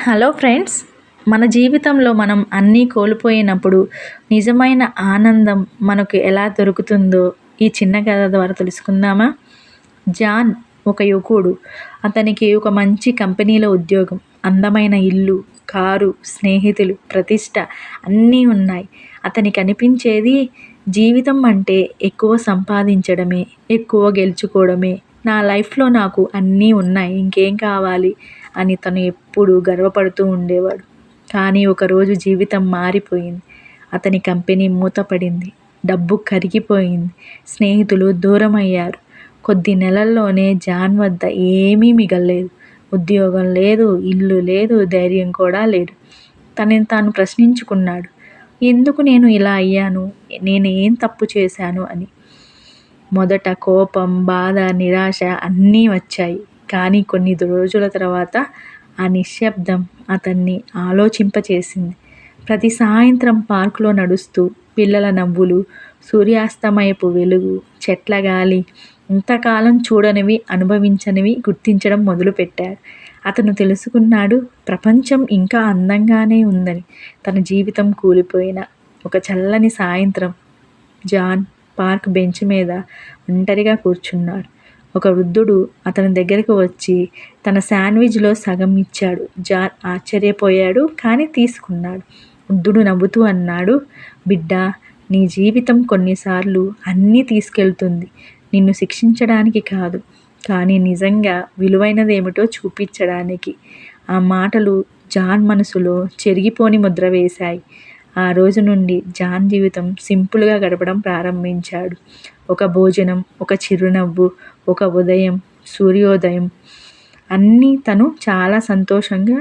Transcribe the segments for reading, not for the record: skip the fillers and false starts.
Hello friends, మన జీవితంలో మనం అన్నీ కోల్పోయినప్పుడు నిజమైన ఆనందం మనకు ఎలా దొరుకుతుందో ఈ చిన్న కథ ద్వారా తెలుసుకుందామా? జాన్ ఒక యువకుడు. అతనికి ఒక మంచి కంపెనీలో ఉద్యోగం, అందమైన ఇల్లు, కారు, స్నేహితులు, ప్రతిష్ట అన్నీ ఉన్నాయి. అతనికి అనిపించేది జీవితం అంటే ఎక్కువ సంపాదించడమే, ఎక్కువ గెలుచుకోవడమే. నా లైఫ్లో నాకు అన్నీ ఉన్నాయి, ఇంకేం కావాలి అని తను ఎప్పుడూ గర్వపడుతూ ఉండేవాడు. కానీ ఒకరోజు జీవితం మారిపోయింది. అతని కంపెనీ మూతపడింది, డబ్బు కరిగిపోయింది, స్నేహితులు దూరమయ్యారు. కొద్ది నెలల్లోనే జాన్ వద్ద ఏమీ మిగల్లేదు. ఉద్యోగం లేదు, ఇల్లు లేదు, ధైర్యం కూడా లేదు. తనని తాను ప్రశ్నించుకున్నాడు, ఎందుకు నేను ఇలా అయ్యాను, నేను ఏం తప్పు చేశాను అని. మొదట కోపం, బాధ, నిరాశ అన్నీ వచ్చాయి. కానీ కొన్ని రోజుల తర్వాత ఆ నిశ్శబ్దం అతన్ని ఆలోచింపచేసింది. ప్రతి సాయంత్రం పార్కులో నడుస్తూ పిల్లల నవ్వులు, సూర్యాస్తమయపు వెలుగు, చెట్ల గాలి, ఇంతకాలం చూడనివి, అనుభవించనివి గుర్తించడం మొదలుపెట్టాడు. అతను తెలుసుకున్నాడు, ప్రపంచం ఇంకా అందంగానే ఉందని. తన జీవితం కూలిపోయిన ఒక చల్లని సాయంత్రం జాన్ పార్క్ బెంచ్ మీద ఒంటరిగా కూర్చున్నాడు. ఒక వృద్ధుడు అతని దగ్గరకు వచ్చి తన శాండ్విచ్లో సగం ఇచ్చాడు. జాన్ ఆశ్చర్యపోయాడు, కానీ తీసుకున్నాడు. వృద్ధుడు నవ్వుతూ అన్నాడు, బిడ్డా, నీ జీవితం కొన్నిసార్లు అన్నీ తీసుకెళ్తుంది, నిన్ను శిక్షించడానికి కాదు, కానీ నిజంగా విలువైనదేమిటో చూపించడానికి. ఆ మాటలు జాన్ మనసులో చెరిగిపోని ముద్ర వేశాయి. ఆ రోజు నుండి జాన్ జీవితం సింపుల్గా గడపడం ప్రారంభించాడు. ఒక భోజనం, ఒక చిరునవ్వు, ఒక ఉదయం, సూర్యోదయం అన్నీ తను చాలా సంతోషంగా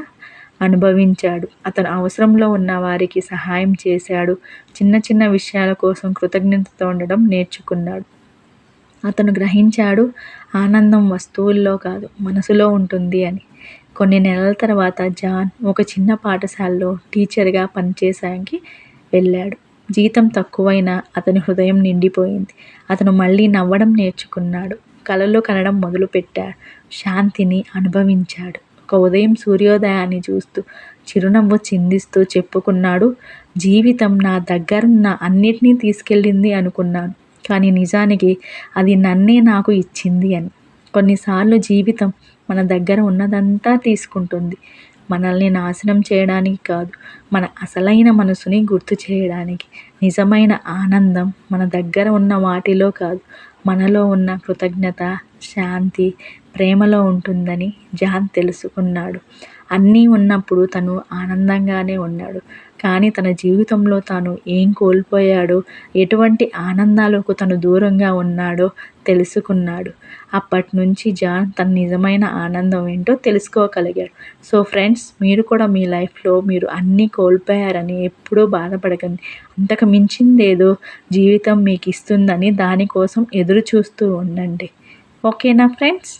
అనుభవించాడు. అతను అవసరంలో ఉన్న వారికి సహాయం చేశాడు. చిన్న చిన్న విషయాల కోసం కృతజ్ఞతతో ఉండడం నేర్చుకున్నాడు. అతను గ్రహించాడు, ఆనందం వస్తువుల్లో కాదు, మనసులో ఉంటుంది అని. కొన్ని నెలల తర్వాత జాన్ ఒక చిన్న పాఠశాలలో టీచర్గా పనిచేయడానికి వెళ్ళాడు. జీతం తక్కువైనా అతని హృదయం నిండిపోయింది. అతను మళ్ళీ నవ్వడం నేర్చుకున్నాడు, కలలు కనడం మొదలుపెట్టాడు, శాంతిని అనుభవించాడు. ఒక ఉదయం సూర్యోదయాన్ని చూస్తూ చిరునవ్వు చిందిస్తూ చెప్పుకున్నాడు, జీవితం నా దగ్గరున్న అన్నిటినీ తీసుకెళ్ళింది అనుకున్నాను, కానీ నిజానికి అది నన్నే నాకు ఇచ్చింది అని. కొన్నిసార్లు జీవితం మన దగ్గర ఉన్నదంతా తీసుకుంటుంది, మనల్ని నాశనం చేయడానికి కాదు, మన అసలైన మనసుని గుర్తు చేయడానికి. నిజమైన ఆనందం మన దగ్గర ఉన్న వాటిలో కాదు, మనలో ఉన్న కృతజ్ఞత, శాంతి, ప్రేమలో ఉంటుందని జాన్ తెలుసుకున్నాడు. అన్నీ ఉన్నప్పుడు తను ఆనందంగానే ఉన్నాడు, కానీ తన జీవితంలో తాను ఏం కోల్పోయాడో, ఎటువంటి ఆనందాలకు తను దూరంగా ఉన్నాడో తెలుసుకున్నాడు. అప్పటి నుంచి జాన్ తన నిజమైన ఆనందం ఏంటో తెలుసుకోగలిగాడు. సో ఫ్రెండ్స్, మీరు కూడా మీ లైఫ్లో మీరు అన్నీ కోల్పోయారని ఎప్పుడూ బాధపడకండి. అంతకు మించిందేదో జీవితం మీకు ఇస్తుందని దానికోసం ఎదురు చూస్తూ ఉండండి. ఓకేనా ఫ్రెండ్స్?